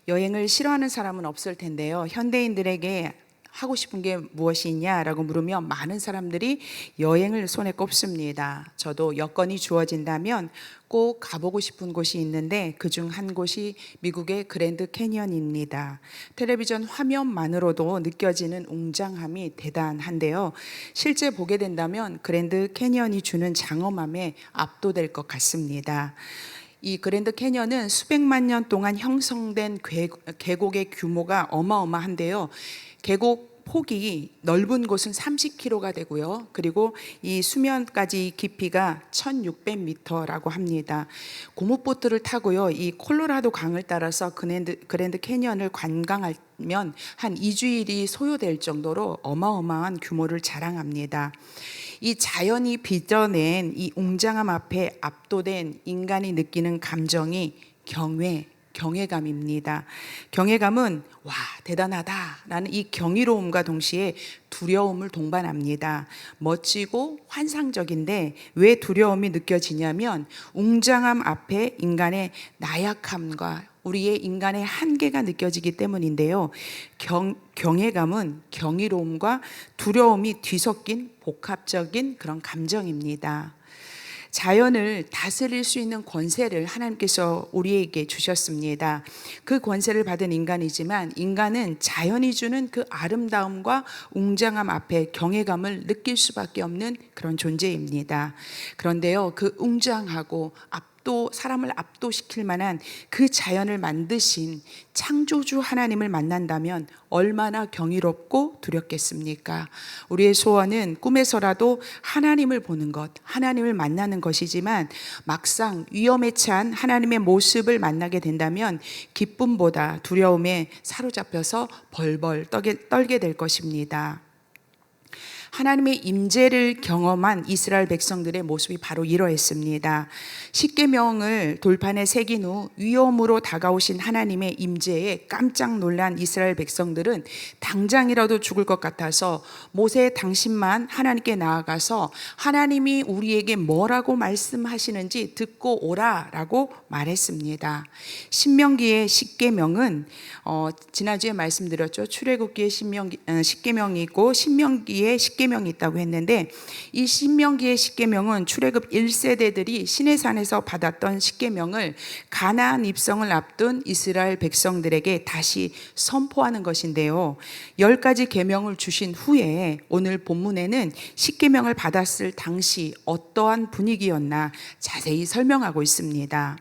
여행을 싫어하는 사람은 없을 텐데요. 현대인들에게 하고 싶은 게 무엇이 있냐라고 물으면 많은 사람들이 여행을 손에 꼽습니다. 저도 여건이 주어진다면 꼭 가보고 싶은 곳이 있는데 그중 한 곳이 미국의 그랜드 캐니언입니다. 텔레비전 화면만으로도 느껴지는 웅장함이 대단한데요. 실제 보게 된다면 그랜드 캐니언이 주는 장엄함에 압도될 것 같습니다. 이 그랜드 캐니언은 수백만 년 동안 형성된 계곡의 규모가 어마어마한데요. 계곡 폭이 넓은 곳은 30km가 되고요. 그리고 이 수면까지 깊이가 1600m라고 합니다. 고무보트를 타고요. 이 콜로라도 강을 따라서 그랜드 캐니언을 관광하면 한 2주일이 소요될 정도로 어마어마한 규모를 자랑합니다. 이 자연이 빚어낸 이 웅장함 앞에 압도된 인간이 느끼는 감정이 경외감입니다. 경외감은 와, 대단하다라는 이 경이로움과 동시에 두려움을 동반합니다. 멋지고 환상적인데 왜 두려움이 느껴지냐면 웅장함 앞에 인간의 나약함과 우리의 인간의 한계가 느껴지기 때문인데요. 경외감은 경이로움과 두려움이 뒤섞인 복합적인 그런 감정입니다. 자연을 다스릴 수 있는 권세를 하나님께서 우리에게 주셨습니다. 그 권세를 받은 인간이지만 인간은 자연이 주는 그 아름다움과 웅장함 앞에 경외감을 느낄 수밖에 없는 그런 존재입니다. 그런데요, 그 웅장하고 사람을 압도시킬 만한 그 자연을 만드신 창조주 하나님을 만난다면 얼마나 경이롭고 두렵겠습니까? 우리의 소원은 꿈에서라도 하나님을 보는 것, 하나님을 만나는 것이지만 막상 위험에 찬 하나님의 모습을 만나게 된다면 기쁨보다 두려움에 사로잡혀서 벌벌 떨게 될 것입니다. 하나님의 임재를 경험한 이스라엘 백성들의 모습이 바로 이러했습니다. 십계명을 돌판에 새긴 후 위험으로 다가오신 하나님의 임재에 깜짝 놀란 이스라엘 백성들은 당장이라도 죽을 것 같아서 모세 당신만 하나님께 나아가서 하나님이 우리에게 뭐라고 말씀하시는지 듣고 오라라고 말했습니다. 신명기의 십계명은 지난주에 말씀드렸죠. 출애굽기의 십계명이 있고 신명기의 십계명이 있다고 했는데 이 신명기의 십계명은 출애굽 1세대들이 시내산에서 받았던 십계명을 가나안 입성을 앞둔 이스라엘 백성들에게 다시 선포하는 것인데요. 10가지 계명을 주신 후에 오늘 본문에는 십계명을 받았을 당시 어떠한 분위기였나 자세히 설명하고 있습니다.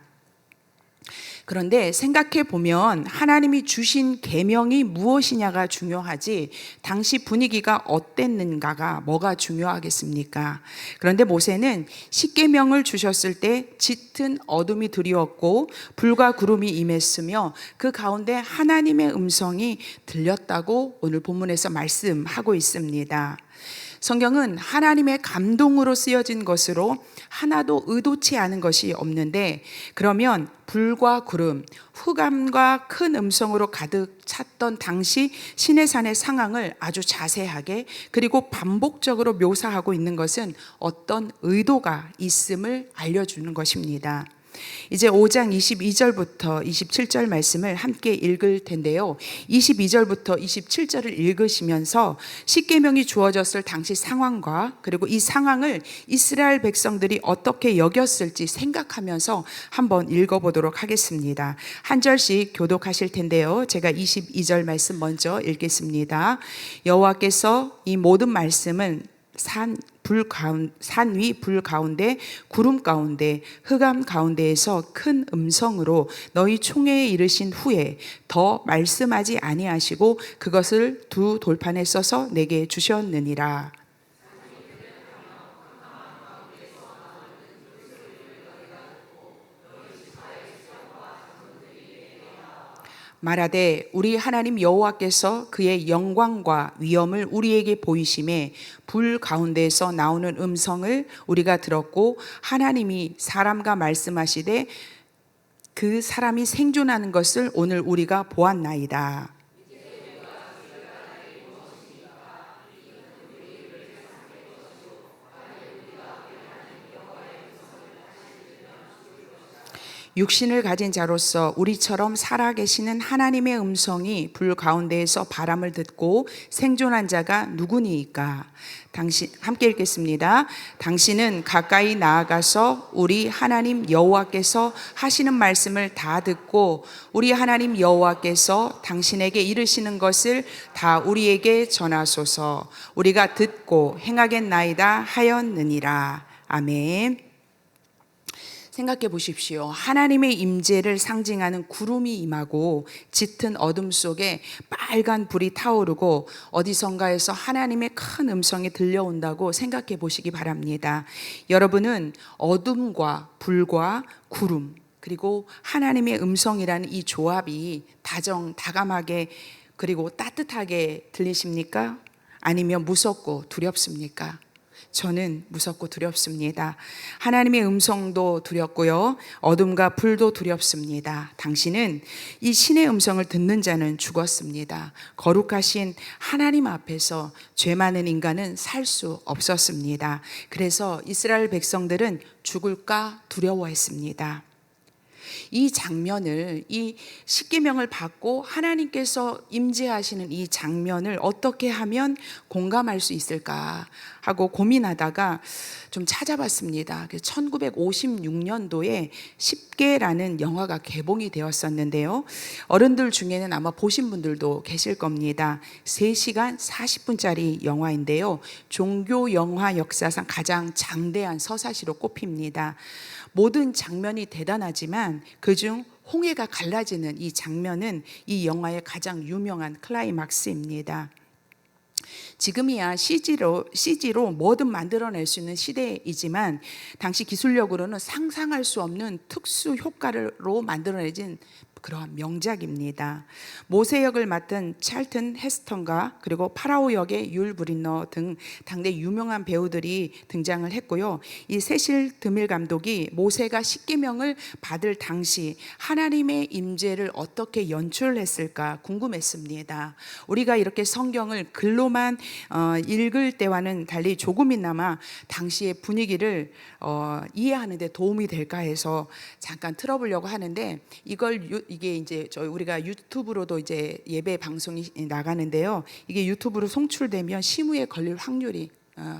그런데 생각해 보면 하나님이 주신 계명이 무엇이냐가 중요하지 당시 분위기가 어땠는가가 뭐가 중요하겠습니까? 그런데 모세는 십계명을 주셨을 때 짙은 어둠이 드리웠고 불과 구름이 임했으며 그 가운데 하나님의 음성이 들렸다고 오늘 본문에서 말씀하고 있습니다. 성경은 하나님의 감동으로 쓰여진 것으로 하나도 의도치 않은 것이 없는데 그러면 불과 구름, 흑암과 큰 음성으로 가득 찼던 당시 시내산의 상황을 아주 자세하게 그리고 반복적으로 묘사하고 있는 것은 어떤 의도가 있음을 알려주는 것입니다. 이제 5장 22절부터 27절 말씀을 함께 읽을 텐데요. 22절부터 27절을 읽으시면서 십계명이 주어졌을 당시 상황과 그리고 이 상황을 이스라엘 백성들이 어떻게 여겼을지 생각하면서 한번 읽어보도록 하겠습니다. 한 절씩 교독하실 텐데요. 제가 22절 말씀 먼저 읽겠습니다. 여호와께서 이 모든 말씀은 산 위 불 가운데 구름 가운데 흑암 가운데에서 큰 음성으로 너희 총회에 이르신 후에 더 말씀하지 아니하시고 그것을 두 돌판에 써서 내게 주셨느니라. 말하되 우리 하나님 여호와께서 그의 영광과 위엄을 우리에게 보이심에 불 가운데에서 나오는 음성을 우리가 들었고 하나님이 사람과 말씀하시되 그 사람이 생존하는 것을 오늘 우리가 보았나이다. 육신을 가진 자로서 우리처럼 살아계시는 하나님의 음성이 불 가운데에서 바람을 듣고 생존한 자가 누구니이까? 당신 함께 읽겠습니다. 당신은 가까이 나아가서 우리 하나님 여호와께서 하시는 말씀을 다 듣고 우리 하나님 여호와께서 당신에게 이르시는 것을 다 우리에게 전하소서. 우리가 듣고 행하겠나이다 하였느니라. 아멘. 생각해 보십시오. 하나님의 임재를 상징하는 구름이 임하고 짙은 어둠 속에 빨간 불이 타오르고 어디선가에서 하나님의 큰 음성이 들려온다고 생각해 보시기 바랍니다. 여러분은 어둠과 불과 구름 그리고 하나님의 음성이라는 이 조합이 다정다감하게 그리고 따뜻하게 들리십니까? 아니면 무섭고 두렵습니까? 저는 무섭고 두렵습니다. 하나님의 음성도 두렵고요. 어둠과 불도 두렵습니다. 당신은 이 신의 음성을 듣는 자는 죽었습니다. 거룩하신 하나님 앞에서 죄 많은 인간은 살 수 없었습니다. 그래서 이스라엘 백성들은 죽을까 두려워했습니다. 이 장면을 이 십계명을 받고 하나님께서 임재하시는 이 장면을 어떻게 하면 공감할 수 있을까 하고 고민하다가 좀 찾아봤습니다. 1956년도에 10개라는 영화가 개봉이 되었었는데요. 어른들 중에는 아마 보신 분들도 계실 겁니다. 3시간 40분짜리 영화인데요. 종교 영화 역사상 가장 장대한 서사시로 꼽힙니다. 모든 장면이 대단하지만 그중 홍해가 갈라지는 이 장면은 이 영화의 가장 유명한 클라이막스입니다. 지금이야 CG로 뭐든 만들어낼 수 있는 시대이지만 당시 기술력으로는 상상할 수 없는 특수 효과로 만들어내진 그러한 명작입니다. 모세 역을 맡은 찰튼 헤스턴과 그리고 파라오 역의 율 브린너 등 당대 유명한 배우들이 등장을 했고요. 이 세실 드밀 감독이 모세가 십계명을 받을 당시 하나님의 임재를 어떻게 연출했을까 궁금했습니다. 우리가 이렇게 성경을 글로만 읽을 때와는 달리 조금이나마 당시의 분위기를 이해하는 데 도움이 될까 해서 잠깐 틀어보려고 하는데 이게 이제 우리가 유튜브로도 이제 예배 방송이 나가는데요. 이게 유튜브로 송출되면 심의에 걸릴 확률이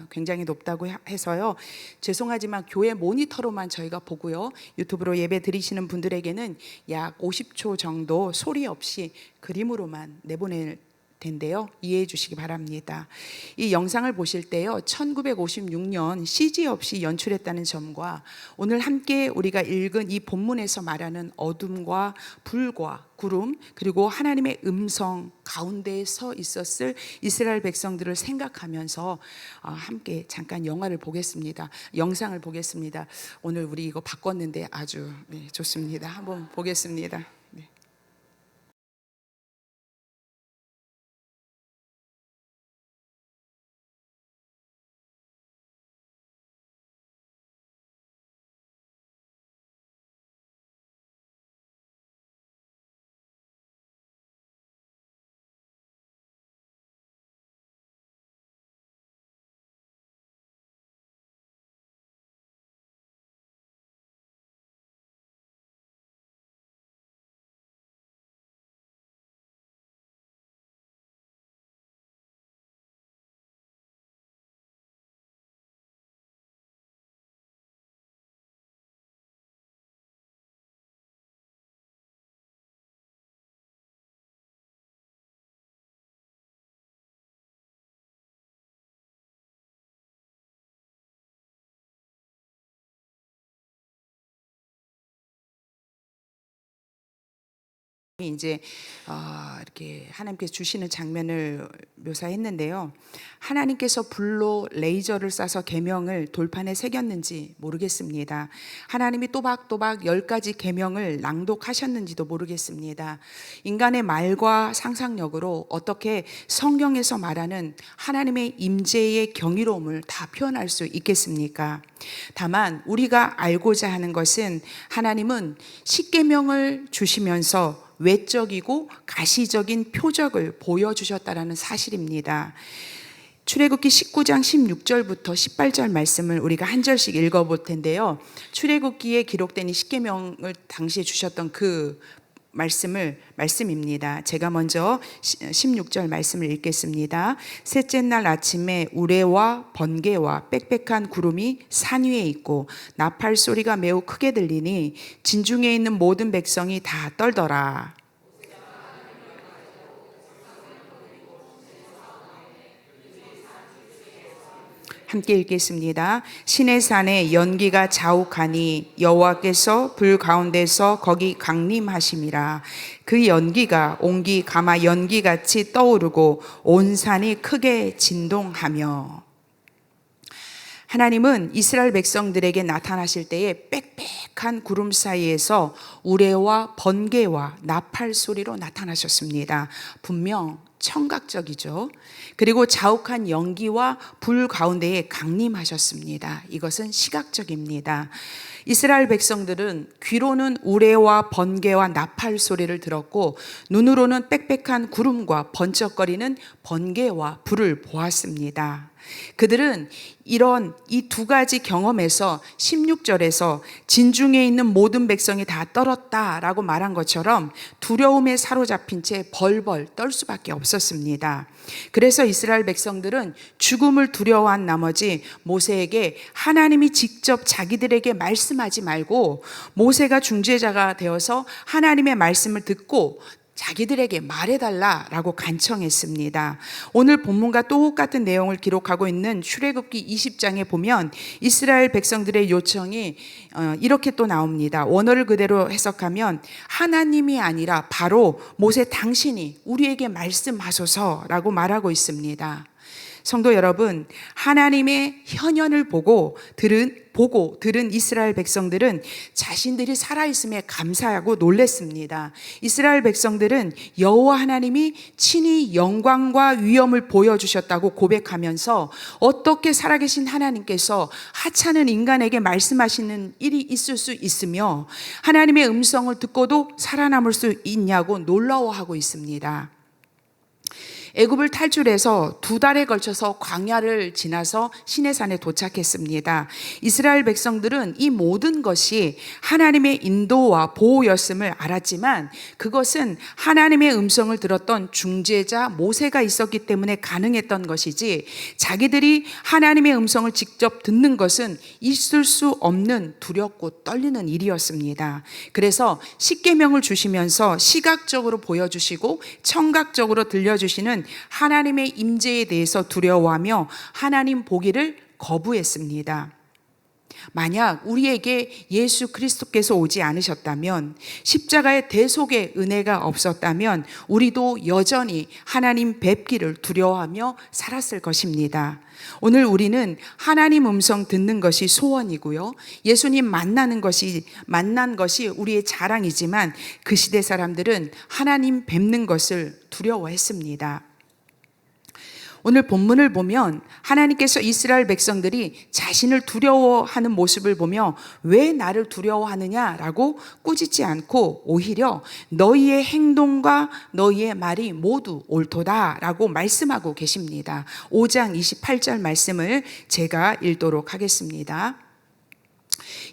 굉장히 높다고 해서요. 죄송하지만 교회 모니터로만 저희가 보고요. 유튜브로 예배 드리시는 분들에게는 약 50초 정도 소리 없이 그림으로만 내보낼 텐데요. 이해해 주시기 바랍니다. 이 영상을 보실 때요. 1956년 CG 없이 연출했다는 점과 오늘 함께 우리가 읽은 이 본문에서 말하는 어둠과 불과 구름 그리고 하나님의 음성 가운데에 서 있었을 이스라엘 백성들을 생각하면서 함께 잠깐 영상을 보겠습니다. 오늘 우리 이거 바꿨는데 아주 좋습니다. 한번 보겠습니다. 이제 이렇게 하나님께서 주시는 장면을 묘사했는데요. 하나님께서 불로 레이저를 쏴서 계명을 돌판에 새겼는지 모르겠습니다. 하나님이 또박또박 10가지 계명을 낭독하셨는지도 모르겠습니다. 인간의 말과 상상력으로 어떻게 성경에서 말하는 하나님의 임재의 경이로움을 다 표현할 수 있겠습니까? 다만 우리가 알고자 하는 것은 하나님은 십계명을 주시면서 외적이고 가시적인 표적을 보여주셨다라는 사실입니다. 출애굽기 19장 16절부터 18절 말씀을 우리가 한 절씩 읽어볼 텐데요. 출애굽기에 기록된 이 십계명을 당시에 주셨던 그 말씀입니다. 제가 먼저 16절 말씀을 읽겠습니다. 셋째 날 아침에 우레와 번개와 빽빽한 구름이 산 위에 있고 나팔 소리가 매우 크게 들리니 진중에 있는 모든 백성이 다 떨더라. 함께 읽겠습니다. 시내산에 연기가 자욱하니 여호와께서 불 가운데서 거기 강림하심이라. 그 연기가 옹기 가마 연기같이 떠오르고 온 산이 크게 진동하며. 하나님은 이스라엘 백성들에게 나타나실 때에 빽빽한 구름 사이에서 우레와 번개와 나팔 소리로 나타나셨습니다. 분명 청각적이죠. 그리고 자욱한 연기와 불 가운데에 강림하셨습니다. 이것은 시각적입니다. 이스라엘 백성들은 귀로는 우레와 번개와 나팔 소리를 들었고 눈으로는 빽빽한 구름과 번쩍거리는 번개와 불을 보았습니다. 그들은 이런 이 두 가지 경험에서 16절에서 진중에 있는 모든 백성이 다 떨었다라고 말한 것처럼 두려움에 사로잡힌 채 벌벌 떨 수밖에 없었습니다. 그래서 이스라엘 백성들은 죽음을 두려워한 나머지 모세에게 하나님이 직접 자기들에게 말씀하지 말고 모세가 중재자가 되어서 하나님의 말씀을 듣고 자기들에게 말해달라라고 간청했습니다. 오늘 본문과 똑같은 내용을 기록하고 있는 출애굽기 20장에 보면 이스라엘 백성들의 요청이 이렇게 또 나옵니다. 원어를 그대로 해석하면 하나님이 아니라 바로 모세 당신이 우리에게 말씀하소서라고 말하고 있습니다. 성도 여러분, 하나님의 현현을 보고 들은 이스라엘 백성들은 자신들이 살아있음에 감사하고 놀랬습니다. 이스라엘 백성들은 여호와 하나님이 친히 영광과 위엄을 보여주셨다고 고백하면서 어떻게 살아계신 하나님께서 하찮은 인간에게 말씀하시는 일이 있을 수 있으며 하나님의 음성을 듣고도 살아남을 수 있냐고 놀라워하고 있습니다. 애굽을 탈출해서 2달에 걸쳐서 광야를 지나서 시내산에 도착했습니다. 이스라엘 백성들은 이 모든 것이 하나님의 인도와 보호였음을 알았지만 그것은 하나님의 음성을 들었던 중재자 모세가 있었기 때문에 가능했던 것이지 자기들이 하나님의 음성을 직접 듣는 것은 있을 수 없는 두렵고 떨리는 일이었습니다. 그래서 십계명을 주시면서 시각적으로 보여주시고 청각적으로 들려주시는 하나님의 임재에 대해서 두려워하며 하나님 보기를 거부했습니다. 만약 우리에게 예수 그리스도께서 오지 않으셨다면, 십자가의 대속의 은혜가 없었다면 우리도 여전히 하나님 뵙기를 두려워하며 살았을 것입니다. 오늘 우리는 하나님 음성 듣는 것이 소원이고요, 예수님 만난 것이 우리의 자랑이지만 그 시대 사람들은 하나님 뵙는 것을 두려워했습니다. 오늘 본문을 보면 하나님께서 이스라엘 백성들이 자신을 두려워하는 모습을 보며 왜 나를 두려워하느냐라고 꾸짖지 않고 오히려 너희의 행동과 너희의 말이 모두 옳도다라고 말씀하고 계십니다. 5장 28절 말씀을 제가 읽도록 하겠습니다.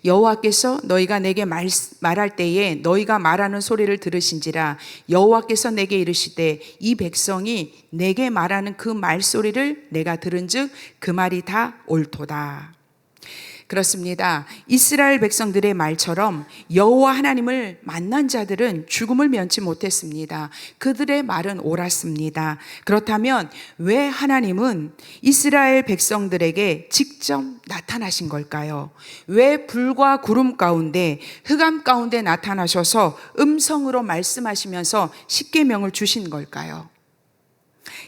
여호와께서 너희가 내게 말할 때에 너희가 말하는 소리를 들으신지라. 여호와께서 내게 이르시되 이 백성이 내게 말하는 그 말소리를 내가 들은즉 그 말이 다 옳도다. 그렇습니다. 이스라엘 백성들의 말처럼 여호와 하나님을 만난 자들은 죽음을 면치 못했습니다. 그들의 말은 옳았습니다. 그렇다면 왜 하나님은 이스라엘 백성들에게 직접 나타나신 걸까요? 왜 불과 구름 가운데 흑암 가운데 나타나셔서 음성으로 말씀하시면서 십계명을 주신 걸까요?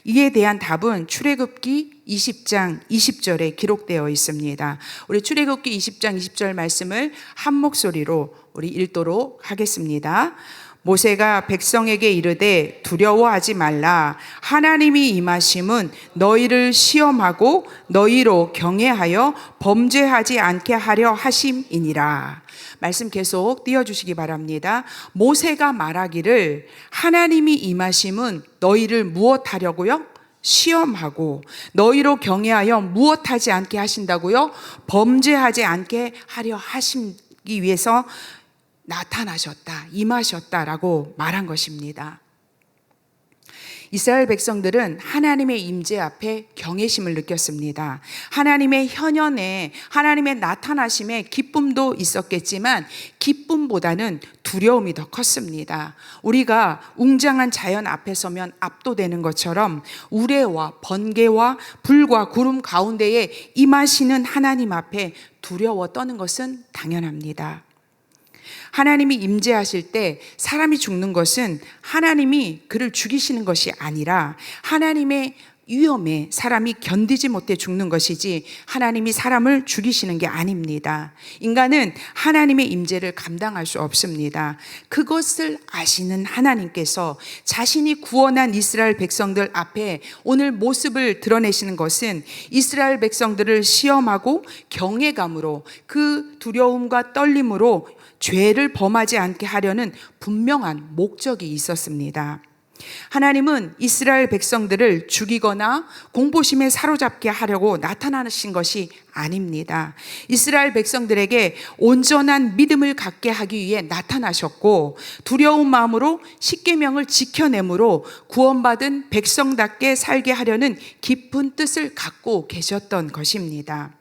이에 대한 답은 출애굽기 20장 20절에 기록되어 있습니다. 우리 출애굽기 20장 20절 말씀을 한 목소리로 우리 읽도록 하겠습니다. 모세가 백성에게 이르되 두려워하지 말라. 하나님이 임하심은 너희를 시험하고 너희로 경외하여 범죄하지 않게 하려 하심이니라. 말씀 계속 띄워주시기 바랍니다. 모세가 말하기를 하나님이 임하심은 너희를 무엇하려고요? 시험하고 너희로 경외하여 무엇하지 않게 하신다고요? 범죄하지 않게 하려 하시기 위해서 나타나셨다, 임하셨다라고 말한 것입니다. 이스라엘 백성들은 하나님의 임재 앞에 경외심을 느꼈습니다. 하나님의 현현에, 하나님의 나타나심에 기쁨도 있었겠지만 기쁨보다는 두려움이 더 컸습니다. 우리가 웅장한 자연 앞에 서면 압도되는 것처럼 우레와 번개와 불과 구름 가운데에 임하시는 하나님 앞에 두려워 떠는 것은 당연합니다. 하나님이 임재하실 때 사람이 죽는 것은 하나님이 그를 죽이시는 것이 아니라 하나님의 위험에 사람이 견디지 못해 죽는 것이지 하나님이 사람을 죽이시는 게 아닙니다. 인간은 하나님의 임재를 감당할 수 없습니다. 그것을 아시는 하나님께서 자신이 구원한 이스라엘 백성들 앞에 오늘 모습을 드러내시는 것은 이스라엘 백성들을 시험하고 경외감으로 그 두려움과 떨림으로 죄를 범하지 않게 하려는 분명한 목적이 있었습니다. 하나님은 이스라엘 백성들을 죽이거나 공포심에 사로잡게 하려고 나타나신 것이 아닙니다. 이스라엘 백성들에게 온전한 믿음을 갖게 하기 위해 나타나셨고 두려운 마음으로 십계명을 지켜내므로 구원받은 백성답게 살게 하려는 깊은 뜻을 갖고 계셨던 것입니다.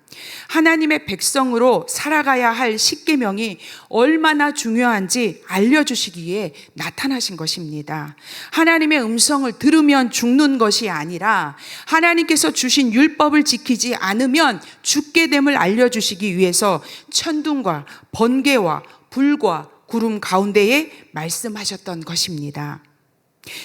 하나님의 백성으로 살아가야 할 십계명이 얼마나 중요한지 알려주시기 위해 나타나신 것입니다. 하나님의 음성을 들으면 죽는 것이 아니라 하나님께서 주신 율법을 지키지 않으면 죽게 됨을 알려주시기 위해서 천둥과 번개와 불과 구름 가운데에 말씀하셨던 것입니다.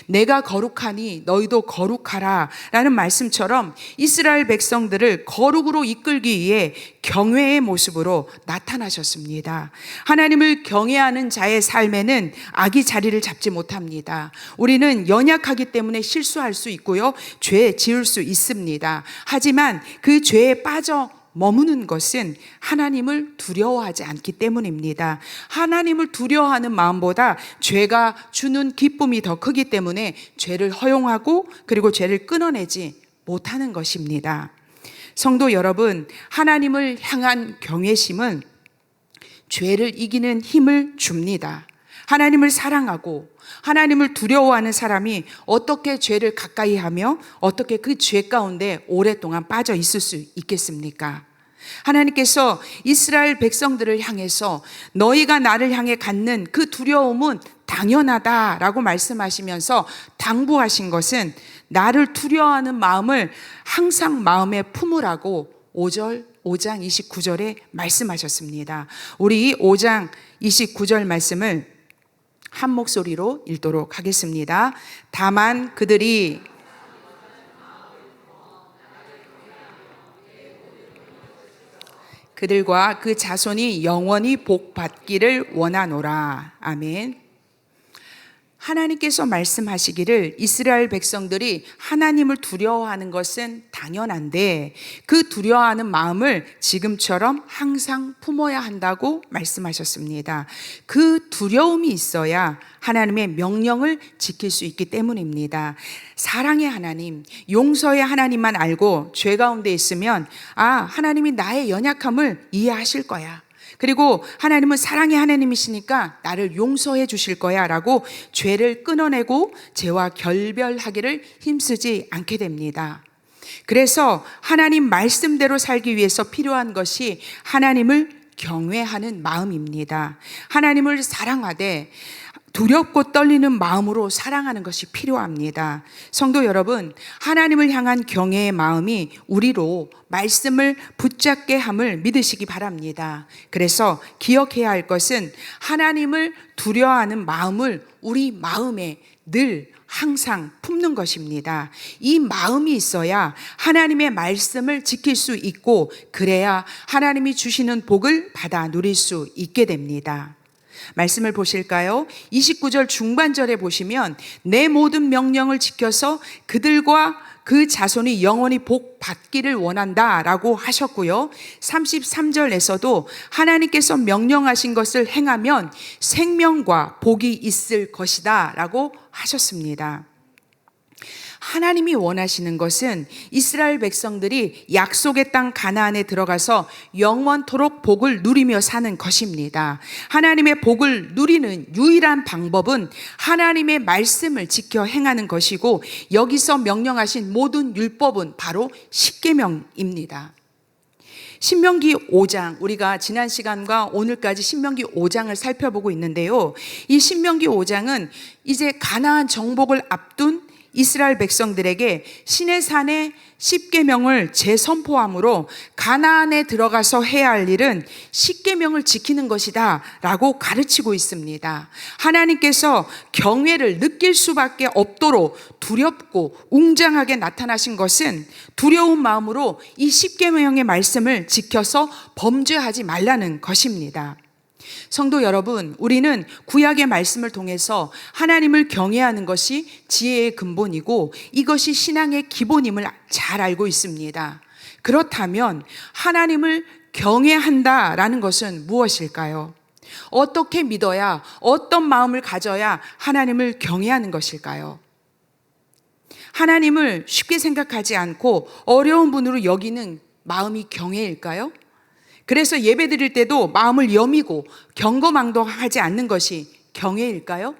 내가 거룩하니 너희도 거룩하라 라는 말씀처럼 이스라엘 백성들을 거룩으로 이끌기 위해 경외의 모습으로 나타나셨습니다. 하나님을 경외하는 자의 삶에는 악이 자리를 잡지 못합니다. 우리는 연약하기 때문에 실수할 수 있고요, 죄 지을 수 있습니다. 하지만 그 죄에 빠져 머무는 것은 하나님을 두려워하지 않기 때문입니다. 하나님을 두려워하는 마음보다 죄가 주는 기쁨이 더 크기 때문에 죄를 허용하고 그리고 죄를 끊어내지 못하는 것입니다. 성도 여러분, 하나님을 향한 경외심은 죄를 이기는 힘을 줍니다. 하나님을 사랑하고 하나님을 두려워하는 사람이 어떻게 죄를 가까이 하며 어떻게 그 죄 가운데 오랫동안 빠져 있을 수 있겠습니까? 하나님께서 이스라엘 백성들을 향해서 너희가 나를 향해 갖는 그 두려움은 당연하다라고 말씀하시면서 당부하신 것은 나를 두려워하는 마음을 항상 마음에 품으라고 5장 29절에 말씀하셨습니다. 우리 5장 29절 말씀을 한 목소리로 읽도록 하겠습니다. 다만 그들이 그들과 그 자손이 영원히 복받기를 원하노라. 아멘. 하나님께서 말씀하시기를 이스라엘 백성들이 하나님을 두려워하는 것은 당연한데 그 두려워하는 마음을 지금처럼 항상 품어야 한다고 말씀하셨습니다. 그 두려움이 있어야 하나님의 명령을 지킬 수 있기 때문입니다. 사랑의 하나님, 용서의 하나님만 알고 죄 가운데 있으면 하나님이 나의 연약함을 이해하실 거야. 그리고 하나님은 사랑의 하나님이시니까 나를 용서해 주실 거야 라고 죄를 끊어내고 죄와 결별하기를 힘쓰지 않게 됩니다. 그래서 하나님 말씀대로 살기 위해서 필요한 것이 하나님을 경외하는 마음입니다. 하나님을 사랑하되 두렵고 떨리는 마음으로 사랑하는 것이 필요합니다. 성도 여러분, 하나님을 향한 경외의 마음이 우리로 말씀을 붙잡게 함을 믿으시기 바랍니다. 그래서 기억해야 할 것은 하나님을 두려워하는 마음을 우리 마음에 늘 항상 품는 것입니다. 이 마음이 있어야 하나님의 말씀을 지킬 수 있고 그래야 하나님이 주시는 복을 받아 누릴 수 있게 됩니다. 말씀을 보실까요? 29절 중반절에 보시면 내 모든 명령을 지켜서 그들과 그 자손이 영원히 복 받기를 원한다 라고 하셨고요. 33절에서도 하나님께서 명령하신 것을 행하면 생명과 복이 있을 것이다 라고 하셨습니다. 하나님이 원하시는 것은 이스라엘 백성들이 약속의 땅 가나안에 들어가서 영원토록 복을 누리며 사는 것입니다. 하나님의 복을 누리는 유일한 방법은 하나님의 말씀을 지켜 행하는 것이고, 여기서 명령하신 모든 율법은 바로 십계명입니다. 신명기 5장, 우리가 지난 시간과 오늘까지 신명기 5장을 살펴보고 있는데요. 이 신명기 5장은 이제 가나안 정복을 앞둔 이스라엘 백성들에게 시내산의 십계명을 재선포함으로 가나안에 들어가서 해야 할 일은 십계명을 지키는 것이다 라고 가르치고 있습니다. 하나님께서 경외를 느낄 수밖에 없도록 두렵고 웅장하게 나타나신 것은 두려운 마음으로 이 십계명의 말씀을 지켜서 범죄하지 말라는 것입니다. 성도 여러분, 우리는 구약의 말씀을 통해서 하나님을 경외하는 것이 지혜의 근본이고 이것이 신앙의 기본임을 잘 알고 있습니다. 그렇다면 하나님을 경외한다라는 것은 무엇일까요? 어떻게 믿어야, 어떤 마음을 가져야 하나님을 경외하는 것일까요? 하나님을 쉽게 생각하지 않고 어려운 분으로 여기는 마음이 경외일까요? 그래서 예배 드릴 때도 마음을 여미고 경거망동하지 않는 것이 경외일까요?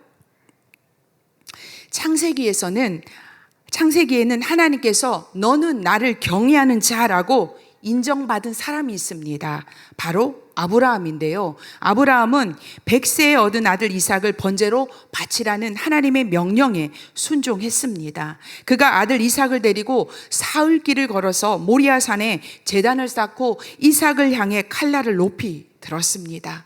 창세기에는 하나님께서 너는 나를 경외하는 자라고 인정받은 사람이 있습니다. 바로 아브라함인데요. 아브라함은 100세에 얻은 아들 이삭을 번제로 바치라는 하나님의 명령에 순종했습니다. 그가 아들 이삭을 데리고 사흘길을 걸어서 모리아산에 제단을 쌓고 이삭을 향해 칼날을 높이 들었습니다.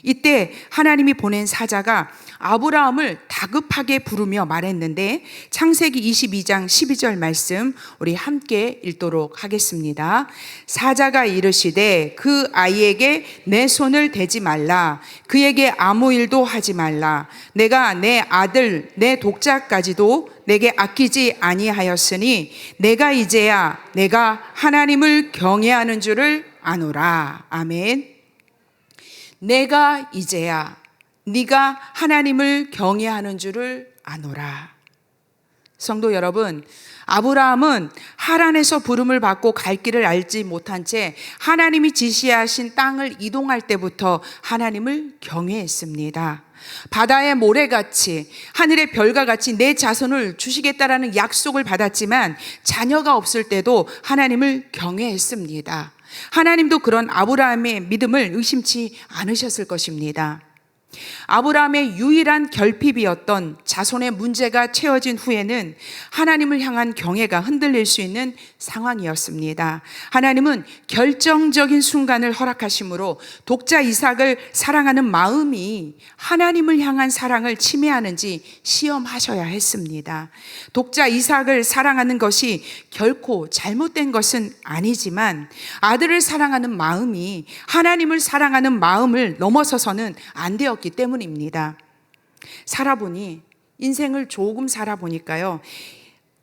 이때 하나님이 보낸 사자가 아브라함을 다급하게 부르며 말했는데, 창세기 22장 12절 말씀 우리 함께 읽도록 하겠습니다. 사자가 이르시되 그 아이에게 내 손을 대지 말라, 그에게 아무 일도 하지 말라. 내가 내 아들 내 독자까지도 내게 아끼지 아니하였으니 내가 이제야 내가 하나님을 경외하는 줄을 아노라. 아멘. 내가 이제야 네가 하나님을 경외하는 줄을 아노라. 성도 여러분, 아브라함은 하란에서 부름을 받고 갈 길을 알지 못한 채 하나님이 지시하신 땅을 이동할 때부터 하나님을 경외했습니다. 바다의 모래같이 하늘의 별과 같이 내 자손을 주시겠다라는 약속을 받았지만 자녀가 없을 때도 하나님을 경외했습니다. 하나님도 그런 아브라함의 믿음을 의심치 않으셨을 것입니다. 아브라함의 유일한 결핍이었던 자손의 문제가 채워진 후에는 하나님을 향한 경외가 흔들릴 수 있는 상황이었습니다. 하나님은 결정적인 순간을 허락하심으로 독자 이삭을 사랑하는 마음이 하나님을 향한 사랑을 침해하는지 시험하셔야 했습니다. 독자 이삭을 사랑하는 것이 결코 잘못된 것은 아니지만 아들을 사랑하는 마음이 하나님을 사랑하는 마음을 넘어서서는 안 되었기 때문입니다. 인생을 조금 살아보니까요,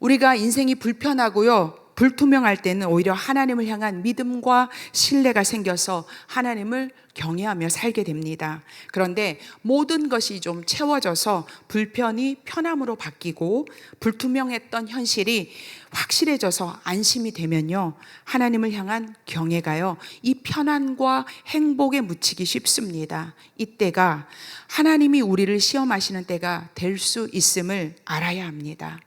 우리가 인생이 불편하고요, 불투명할 때는 오히려 하나님을 향한 믿음과 신뢰가 생겨서 하나님을 경외하며 살게 됩니다. 그런데 모든 것이 좀 채워져서 불편이 편함으로 바뀌고 불투명했던 현실이 확실해져서 안심이 되면요, 하나님을 향한 경외가요, 이 편안과 행복에 묻히기 쉽습니다. 이때가 하나님이 우리를 시험하시는 때가 될 수 있음을 알아야 합니다.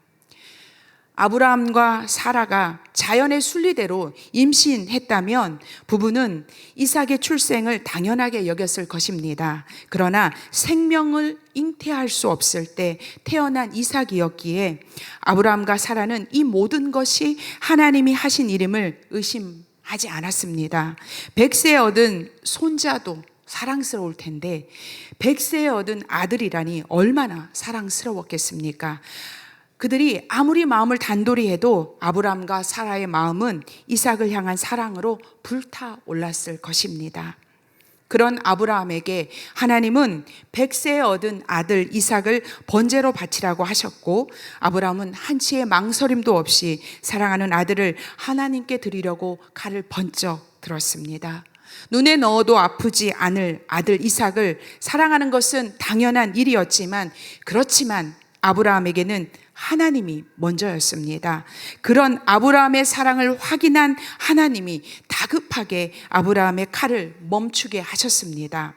아브라함과 사라가 자연의 순리대로 임신했다면 부부는 이삭의 출생을 당연하게 여겼을 것입니다. 그러나 생명을 잉태할 수 없을 때 태어난 이삭이었기에 아브라함과 사라는 이 모든 것이 하나님이 하신 일임을 의심하지 않았습니다. 100세에 얻은 손자도 사랑스러울 텐데 100세에 얻은 아들이라니 얼마나 사랑스러웠겠습니까? 그들이 아무리 마음을 단돌이 해도 아브라함과 사라의 마음은 이삭을 향한 사랑으로 불타올랐을 것입니다. 그런 아브라함에게 하나님은 100세에 얻은 아들 이삭을 번제로 바치라고 하셨고, 아브라함은 한치의 망설임도 없이 사랑하는 아들을 하나님께 드리려고 칼을 번쩍 들었습니다. 눈에 넣어도 아프지 않을 아들 이삭을 사랑하는 것은 당연한 일이었지만, 그렇지만 아브라함에게는 하나님이 먼저였습니다. 그런 아브라함의 사랑을 확인한 하나님이 다급하게 아브라함의 칼을 멈추게 하셨습니다.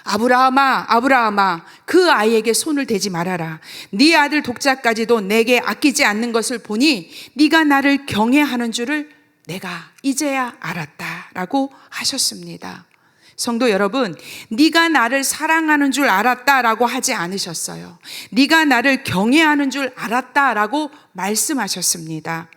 아브라함아, 아브라함아, 그 아이에게 손을 대지 말아라. 네 아들 독자까지도 내게 아끼지 않는 것을 보니 네가 나를 경외하는 줄을 내가 이제야 알았다라고 하셨습니다. 성도 여러분, 네가 나를 사랑하는 줄 알았다라고 하지 않으셨어요. 네가 나를 경외하는 줄 알았다라고 말씀하셨습니다.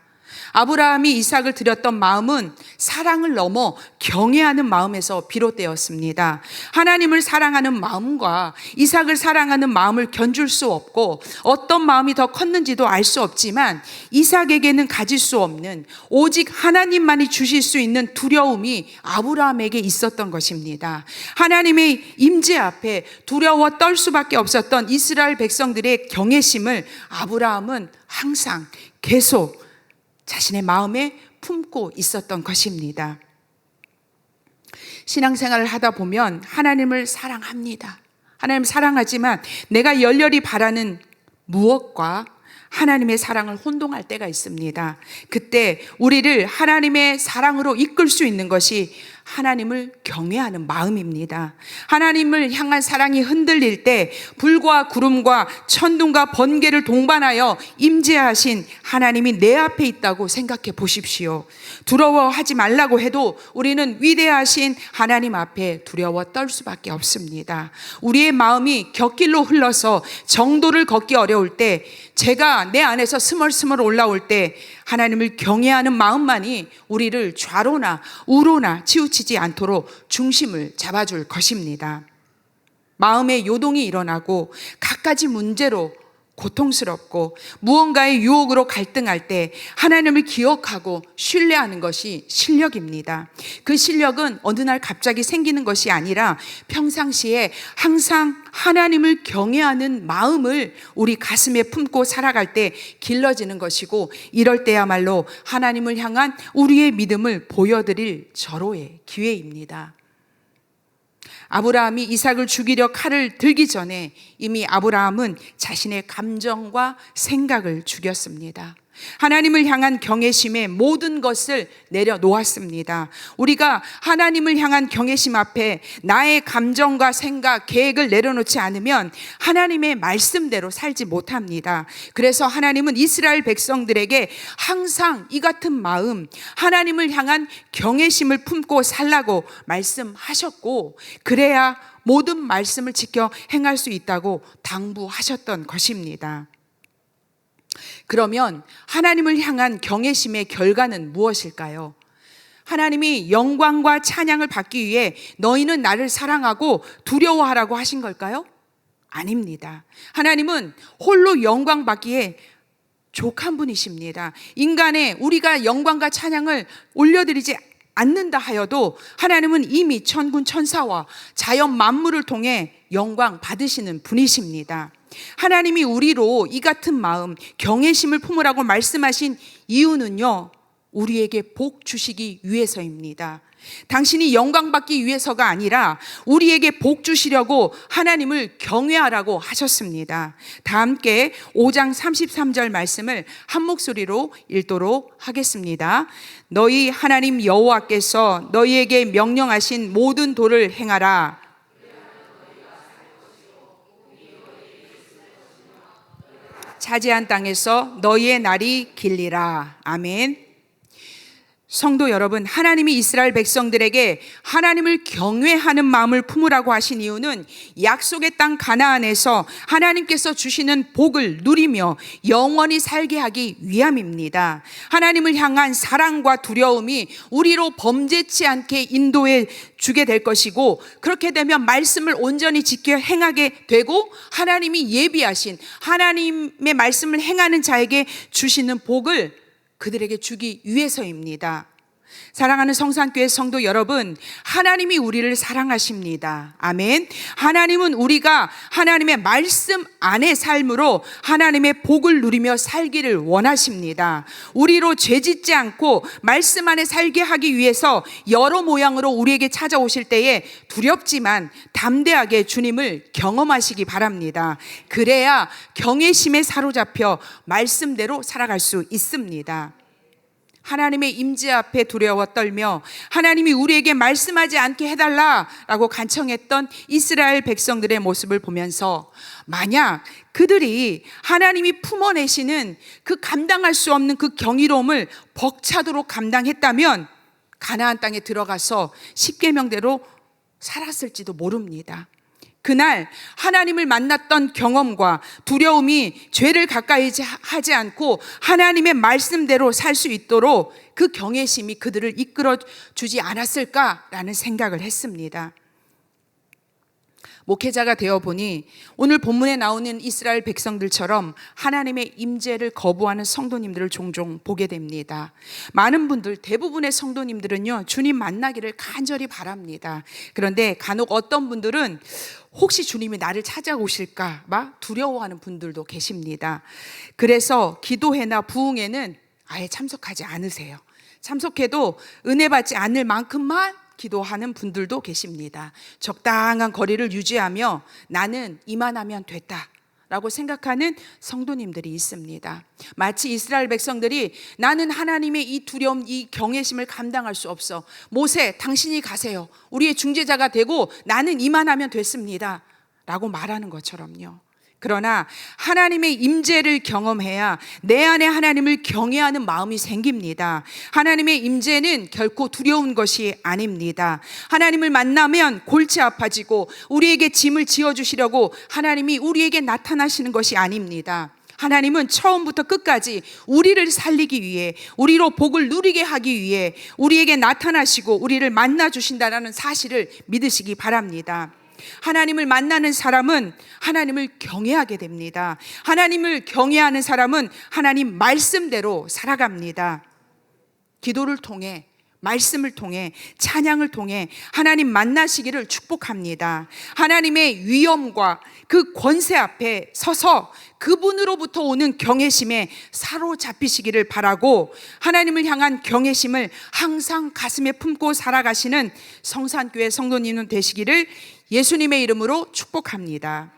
아브라함이 이삭을 드렸던 마음은 사랑을 넘어 경외하는 마음에서 비롯되었습니다. 하나님을 사랑하는 마음과 이삭을 사랑하는 마음을 견줄 수 없고 어떤 마음이 더 컸는지도 알 수 없지만 이삭에게는 가질 수 없는 오직 하나님만이 주실 수 있는 두려움이 아브라함에게 있었던 것입니다. 하나님의 임재 앞에 두려워 떨 수밖에 없었던 이스라엘 백성들의 경외심을 아브라함은 항상 계속 자신의 마음에 품고 있었던 것입니다. 신앙생활을 하다 보면 하나님을 사랑합니다. 하나님 사랑하지만 내가 열렬히 바라는 무엇과 하나님의 사랑을 혼동할 때가 있습니다. 그때 우리를 하나님의 사랑으로 이끌 수 있는 것이 하나님을 경외하는 마음입니다. 하나님을 향한 사랑이 흔들릴 때 불과 구름과 천둥과 번개를 동반하여 임재하신 하나님이 내 앞에 있다고 생각해 보십시오. 두려워하지 말라고 해도 우리는 위대하신 하나님 앞에 두려워 떨 수밖에 없습니다. 우리의 마음이 곁길로 흘러서 정도를 걷기 어려울 때, 제가 내 안에서 스멀스멀 올라올 때 하나님을 경외하는 마음만이 우리를 좌로나 우로나 치우치지 않도록 중심을 잡아줄 것입니다. 마음의 요동이 일어나고 갖가지 문제로 고통스럽고 무언가의 유혹으로 갈등할 때 하나님을 기억하고 신뢰하는 것이 실력입니다. 그 실력은 어느 날 갑자기 생기는 것이 아니라 평상시에 항상 하나님을 경외하는 마음을 우리 가슴에 품고 살아갈 때 길러지는 것이고, 이럴 때야말로 하나님을 향한 우리의 믿음을 보여드릴 절호의 기회입니다. 아브라함이 이삭을 죽이려 칼을 들기 전에 이미 아브라함은 자신의 감정과 생각을 죽였습니다. 하나님을 향한 경외심의 모든 것을 내려놓았습니다. 우리가 하나님을 향한 경외심 앞에 나의 감정과 생각, 계획을 내려놓지 않으면 하나님의 말씀대로 살지 못합니다. 그래서 하나님은 이스라엘 백성들에게 항상 이 같은 마음, 하나님을 향한 경외심을 품고 살라고 말씀하셨고, 그래야 모든 말씀을 지켜 행할 수 있다고 당부하셨던 것입니다. 그러면 하나님을 향한 경외심의 결과는 무엇일까요? 하나님이 영광과 찬양을 받기 위해 너희는 나를 사랑하고 두려워하라고 하신 걸까요? 아닙니다. 하나님은 홀로 영광 받기에 족한 분이십니다. 인간의 우리가 영광과 찬양을 올려드리지 않는다 하여도 하나님은 이미 천군 천사와 자연 만물을 통해 영광 받으시는 분이십니다. 하나님이 우리로 이 같은 마음, 경외심을 품으라고 말씀하신 이유는요, 우리에게 복 주시기 위해서입니다. 당신이 영광 받기 위해서가 아니라 우리에게 복 주시려고 하나님을 경외하라고 하셨습니다. 다 함께 5장 33절 말씀을 한 목소리로 읽도록 하겠습니다. 너희 하나님 여호와께서 너희에게 명령하신 모든 도를 행하라. 차지한 땅에서 너희의 날이 길리라. 아멘. 성도 여러분, 하나님이 이스라엘 백성들에게 하나님을 경외하는 마음을 품으라고 하신 이유는 약속의 땅 가나안에서 하나님께서 주시는 복을 누리며 영원히 살게 하기 위함입니다. 하나님을 향한 사랑과 두려움이 우리로 범죄치 않게 인도해 주게 될 것이고, 그렇게 되면 말씀을 온전히 지켜 행하게 되고 하나님이 예비하신 하나님의 말씀을 행하는 자에게 주시는 복을 그들에게 주기 위해서입니다. 사랑하는 성산교회 성도 여러분, 하나님이 우리를 사랑하십니다. 아멘. 하나님은 우리가 하나님의 말씀 안의 삶으로 하나님의 복을 누리며 살기를 원하십니다. 우리로 죄짓지 않고 말씀 안에 살게 하기 위해서 여러 모양으로 우리에게 찾아오실 때에 두렵지만 담대하게 주님을 경험하시기 바랍니다. 그래야 경외심에 사로잡혀 말씀대로 살아갈 수 있습니다. 하나님의 임재 앞에 두려워 떨며 하나님이 우리에게 말씀하지 않게 해달라라고 간청했던 이스라엘 백성들의 모습을 보면서 만약 그들이 하나님이 품어내시는 그 감당할 수 없는 그 경이로움을 벅차도록 감당했다면 가나안 땅에 들어가서 십계명대로 살았을지도 모릅니다. 그날 하나님을 만났던 경험과 두려움이 죄를 가까이 하지 않고 하나님의 말씀대로 살 수 있도록 그 경외심이 그들을 이끌어 주지 않았을까라는 생각을 했습니다. 목회자가 되어 보니 오늘 본문에 나오는 이스라엘 백성들처럼 하나님의 임재를 거부하는 성도님들을 종종 보게 됩니다. 많은 분들, 대부분의 성도님들은요, 주님 만나기를 간절히 바랍니다. 그런데 간혹 어떤 분들은 혹시 주님이 나를 찾아오실까 봐 두려워하는 분들도 계십니다. 그래서 기도회나 부흥회는 아예 참석하지 않으세요. 참석해도 은혜 받지 않을 만큼만 기도하는 분들도 계십니다. 적당한 거리를 유지하며 나는 이만하면 됐다 라고 생각하는 성도님들이 있습니다. 마치 이스라엘 백성들이 나는 하나님의 이 두려움, 이 경외심을 감당할 수 없어. 모세, 당신이 가세요. 우리의 중재자가 되고 나는 이만하면 됐습니다 라고 말하는 것처럼요. 그러나 하나님의 임재를 경험해야 내 안에 하나님을 경외하는 마음이 생깁니다. 하나님의 임재는 결코 두려운 것이 아닙니다. 하나님을 만나면 골치 아파지고 우리에게 짐을 지어주시려고 하나님이 우리에게 나타나시는 것이 아닙니다. 하나님은 처음부터 끝까지 우리를 살리기 위해, 우리로 복을 누리게 하기 위해 우리에게 나타나시고 우리를 만나주신다는 사실을 믿으시기 바랍니다. 하나님을 만나는 사람은 하나님을 경외하게 됩니다. 하나님을 경외하는 사람은 하나님 말씀대로 살아갑니다. 기도를 통해, 말씀을 통해, 찬양을 통해 하나님 만나시기를 축복합니다. 하나님의 위엄과 그 권세 앞에 서서 그분으로부터 오는 경외심에 사로잡히시기를 바라고 하나님을 향한 경외심을 항상 가슴에 품고 살아가시는 성산교회 성도님은 되시기를 예수님의 이름으로 축복합니다.